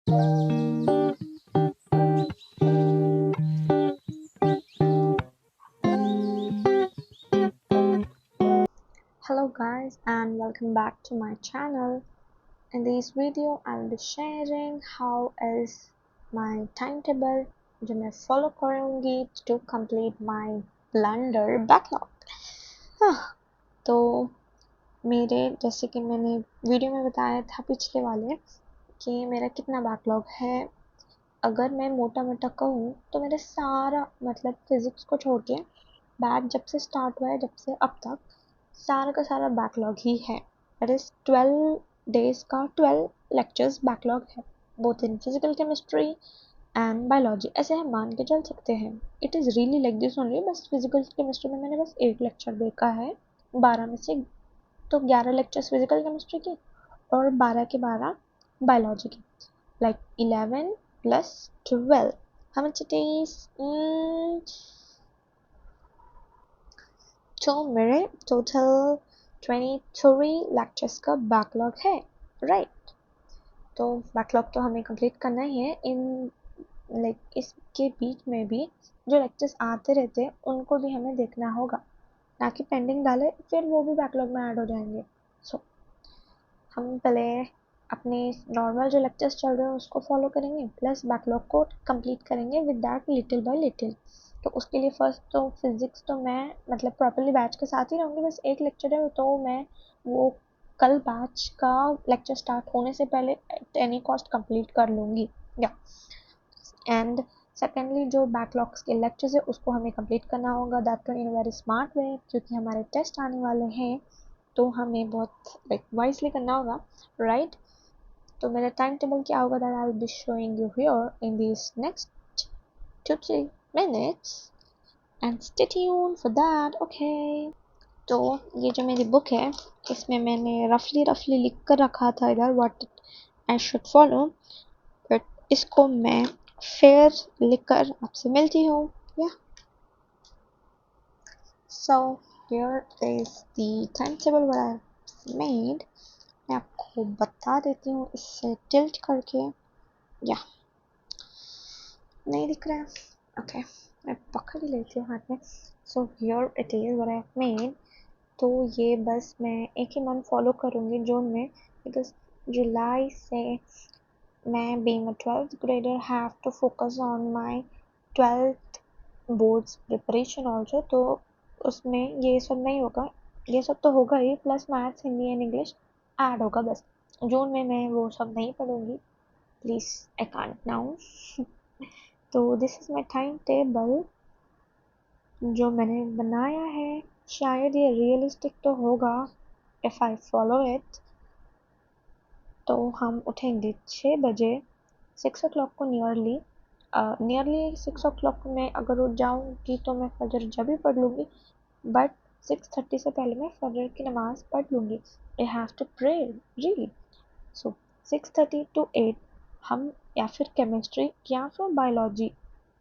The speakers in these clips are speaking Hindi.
Hello guys and welcome back to my channel. In this video I'll be sharing how is my timetable जो मैं follow करूँगी to complete my Blender backlog. तो मेरे जैसे कि मैंने वीडियो में बताया था पिछले वाले कि मेरा कितना बैकलॉग है. अगर मैं मोटा मोटा कहूँ तो मेरा सारा मतलब फिजिक्स को छोड़ के बैच जब से स्टार्ट हुआ है जब से अब तक सारा का सारा बैकलॉग ही है. दैट इज 12 डेज का 12 लेक्चर्स बैकलॉग है, both in physical chemistry and biology. ऐसे हम मान के चल सकते हैं. It is really like this only. बस फिजिकल केमिस्ट्री में मैंने बस एक लेक्चर देखा है 12 में से. तो 11 लेक्चर्स फिजिकल केमिस्ट्री के और 12 के 12 बायोलॉजी के. Like 11 plus 12 how much it is? तो मेरे टोटल 23 लेक्चर्स का बैकलॉग है, राइट. तो बैकलॉग तो हमें कंप्लीट करना ही है. इन लाइक इसके बीच में भी जो लेक्चर्स आते रहते हैं उनको भी हमें देखना होगा, ना कि पेंडिंग डाले फिर वो भी बैकलॉग में ऐड हो जाएंगे. सो हम पहले अपने नॉर्मल जो लेक्चर्स चल रहे हैं उसको फॉलो करेंगे प्लस बैकलॉग को कंप्लीट करेंगे with that little bye little. तो उसके लिए फर्स्ट तो फिजिक्स तो मैं मतलब प्रॉपरली बैच के साथ ही रहूँगी. बस एक लेक्चर है तो मैं वो कल बैच का लेक्चर स्टार्ट होने से पहले एट एनी कॉस्ट कंप्लीट कर लूँगी. या एंड सेकेंडली जो बैकलॉग्स के लेक्चर्स है उसको हमें कंप्लीट करना होगा, that too in a very smart way, क्योंकि हमारे टेस्ट आने वाले हैं तो हमें बहुत लाइक वाइजली करना होगा, राइट. तो मेरा टाइम टेबल क्या होगा that I will be showing you here in this next 2-3 minutes and stay tuned for that. Okay. तो ये जो मेरी बुक है इसमें मैंने रफली लिख कर रखा था इधर what I should follow, but इसको मैं फिर लिख कर आपसे मिलती हूँ. या so here is the time table what I made. मैं आपको बता देती हूँ इससे टिल्ट करके. या नहीं दिख रहा है. ओके मैं पकड़ लेती हूँ हाथ में. So here it is what I made. तो ये बस मैं एक ही मंथ फॉलो करूँगी जून में, बिकॉज जुलाई से मैं being a 12th grader have to focus on my 12th boards preparation also. तो उसमें ये सब नहीं होगा. ये सब तो होगा ही plus maths Hindi and English add होगा. बस जून में मैं वो सब नहीं पढ़ूँगी. Please I can't now. तो this is my time table जो मैंने बनाया है. शायद ये रियलिस्टिक तो होगा इफ़ आई फॉलो इट. तो हम उठेंगे 6 बजे. 6 o'clock को नियरली 6 o'clock में अगर उठ जाऊँगी तो मैं फजर जब भी पढ़ लूँगी, बट 6:30 से पहले मैं फजर की नमाज़ पढ़ लूँगी. I have to pray really. So 6:30 to 8 हम या फिर केमिस्ट्री या फिर बायोलॉजी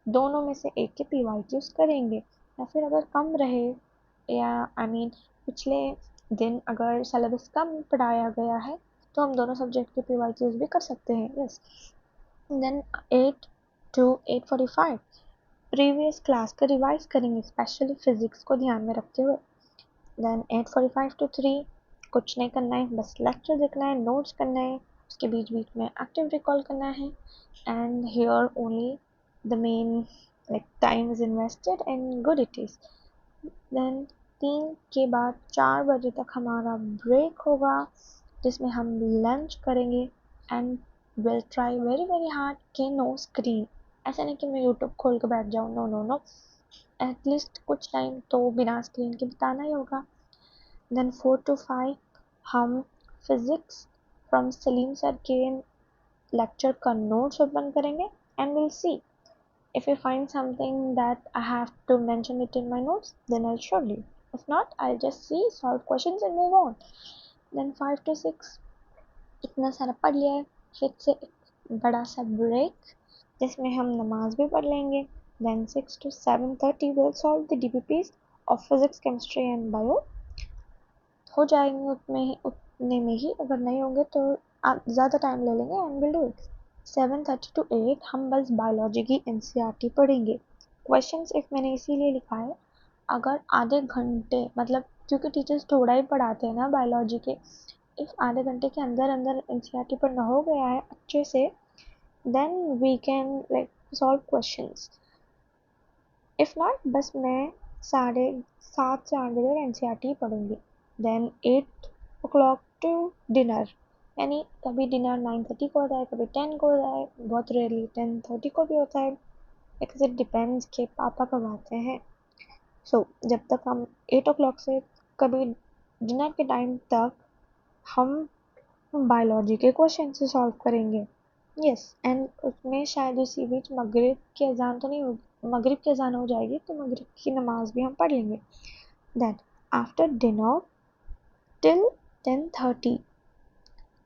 दोनों में से एक के PYQs करेंगे. या फिर अगर कम रहे या आई मीन पिछले दिन अगर सिलेबस कम पढ़ाया गया है तो हम दोनों सब्जेक्ट के PYQs भी कर सकते हैं. Yes. Then 8 to 8:45 previous class का रिवाइज करेंगे, स्पेशली फिजिक्स को ध्यान में रखते हुए. देन 8:45 to 3 कुछ नहीं करना है, बस लेक्चर देखना है, नोट्स करना है, उसके बीच बीच में एक्टिव रिकॉल करना है. And here only the main like time is invested and good it is. Then 3 के बाद 4 बजे तक हमारा ब्रेक होगा जिसमें हम लंच करेंगे. And will try very very hard कि नो स्क्रीन. ऐसा नहीं कि मैं यूट्यूब खोल के बैठ जाऊँ, नो नो नो. एटलीस्ट कुछ टाइम तो बिना स्क्रीन के बिताना ही होगा. देन 4 to 5 हम फिज़िक्स फ्रॉम सलीम सर के लेक्चर का नोट्स ओपन करेंगे and will see if I find something that I have to mention it in my notes, then I'll show you. If not, I'll just see, solve questions and move on. Then 5 to 6 इतना सारा पढ़ लिया है, फिर से एक बड़ा सा ब्रेक जिसमें हम नमाज भी पढ़ लेंगे. Then 6 to 7:30 we'll solve the DPPs of physics, chemistry and bio. हो जाएंगे उतने में ही. अगर नहीं होंगे तो आप ज़्यादा टाइम ले लेंगे and we'll do it. 7:30 to 8 हम बस बायोलॉजी की एनसीईआरटी पढ़ेंगे। क्वेश्चंस इफ मैंने इसीलिए लिखा है, अगर आधे घंटे मतलब क्योंकि टीचर्स थोड़ा ही पढ़ाते हैं ना बायोलॉजी के, इफ आधे घंटे के अंदर अंदर एनसीईआरटी पढ़ना हो गया है अच्छे से, then we can like solve questions. If not बस मैं 7:30 से 8 बजे एनसीईआरटी पढ़ूंगी। देन 8 o'clock टू डिनर, यानी कभी डिनर 9:30 को होता है, कभी 10 को होता है, बहुत रेयरली 10:30 को भी होता है, बिकॉज इट डिपेंड्स कि पापा कब आते हैं। सो जब तक हम 8 o'clock से कभी डिनर के टाइम तक हम बायोलॉजी के क्वेश्चन से सॉल्व करेंगे। यस, एंड उसमें शायद उसी बीच मगरिब की अजान तो नहीं होगी, मगरिब की अजान हो जाएगी तो मगरिब की नमाज भी हम पढ़ लेंगे। देन आफ्टर डिनर टिल 10:30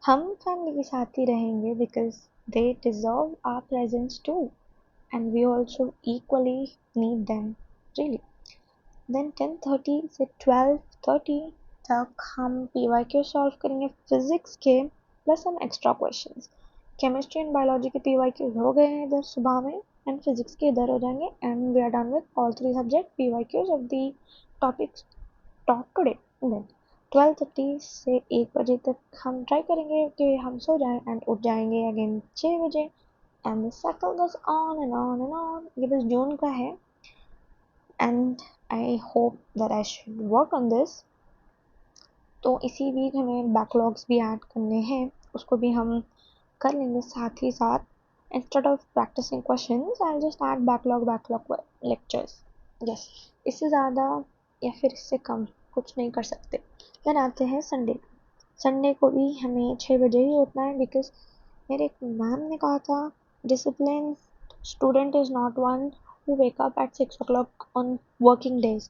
हम फैमिली के साथ ही रहेंगे, because they deserve our presence too and we also equally need them really. Then 10:30 से 12:30 तक हम पीवाईक्यू सॉल्व करेंगे फिजिक्स के, प्लस हम extra questions. Chemistry and biology के पीवाईक्यू हो गए हैं इधर सुबह में, एंड फिजिक्स के इधर हो जाएंगे, and we are done with all 3 subject PYQs of the topics top today. Then 12:30 से 1 बजे तक हम ट्राई करेंगे कि हम सो जाएं एंड उठ जाएंगे अगेन 6 बजे, and the cycle goes on and on and on. ये बस जून का है, and I hope that I should work on this. तो इसी वीक हमें बैकलॉग्स भी ऐड करने हैं, उसको भी हम कर लेंगे साथ ही साथ। Instead of practising questions I just add backlog lectures. Yes, इससे ज़्यादा या फिर इससे कम कुछ नहीं कर सकते। देन आते हैं संडे। संडे को भी हमें 6 बजे ही उठना है, बिकॉज मेरे एक मैम ने कहा था discipline student is not one who wake up at 6 o'clock on working days.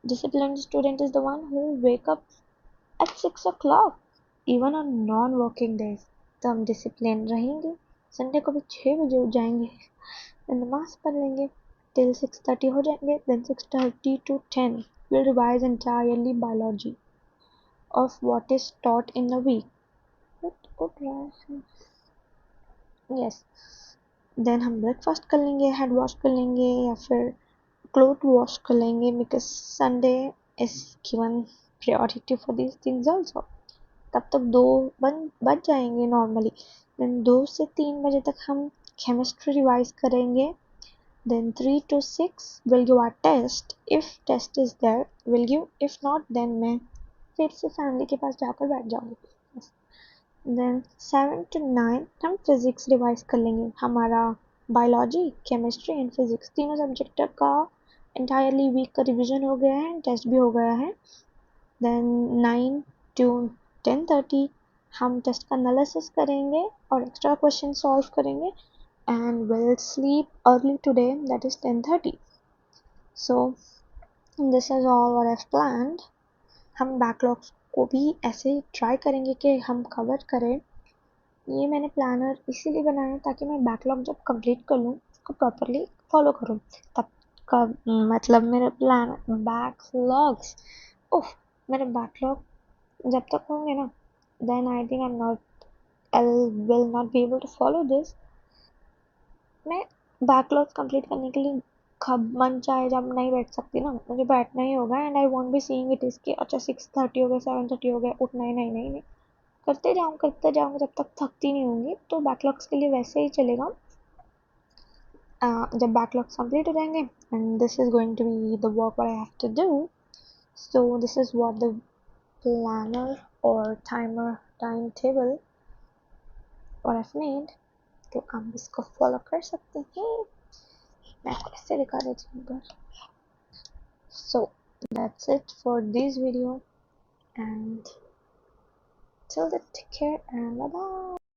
Disciplined student is the one who wake up at 6 o'clock even on non-working days. तो हम डिसिप्लिन रहेंगे, संडे को भी 6 बजे उठ जाएंगे, नमाज पढ़ लेंगे टिल 6:30 हो जाएंगे। Then 6:30 to 10 we'll revise entirely biology of what is taught in the week. Yes. Then हम ब्रेकफास्ट कर लेंगे, हेड वॉश कर लेंगे या फिर क्लोथ वॉश कर लेंगे, because Sunday is given priority for these things also. तब तक 2 बज जाएंगे नॉर्मली। देन 2 से 3 बजे तक हम केमिस्ट्री रिवाइज करेंगे। Then 3 to 6 will give our test, if test is there will give, if not then मैं फिर से फैमिली के पास जाकर बैठ जाऊंगी। देन 7 to 9 हम फिजिक्स रिवाइज कर लेंगे। हमारा बायोलॉजी, केमिस्ट्री एंड फिजिक्स तीनों सब्जेक्ट का इंटायरली वीक का रिवीजन हो गया है, टेस्ट भी हो गया है। देन 9 to 10:30 हम टेस्ट का एनालिसिस करेंगे और एक्स्ट्रा क्वेश्चन सॉल्व करेंगे, and will sleep early today, that is 10:30। So this is all what I have planned. हम बैकलॉग्स को भी ऐसे ही ट्राई करेंगे कि हम कवर करें। ये मैंने प्लानर इसीलिए बनाया ताकि मैं बैकलॉग जब कंप्लीट कर लूँ उसको प्रॉपरली फॉलो करूँ। तब का मतलब मेरे प्लान बैकलॉग्स उफ मेरे बैकलॉग जब तक होंगे ना, then I think I will not be able to follow this. मैं बैकलॉग कंप्लीट करने के लिए कब मन चाहे जब नहीं बैठ सकती ना, मुझे बैठना ही होगा, and I want be seeing it is कि अच्छा 6:30 हो गया, 7:30 हो गया, उठना ही नहीं नहीं नहीं, करते जाऊँगी जब तक थकती नहीं होंगी। तो बैकलॉग्स के लिए वैसे ही चलेगा। जब बैकलॉग्स कंप्लीट हो जाएंगे, and this is going to be the work what I have to do. So this is what the planner और टाइम टेबल और I've made, तो आप इसको फॉलो कर सकते हैं। मैं आपको ऐसे दिखा देती हूँ पर। So that's it for this video, and till then take care and bye bye.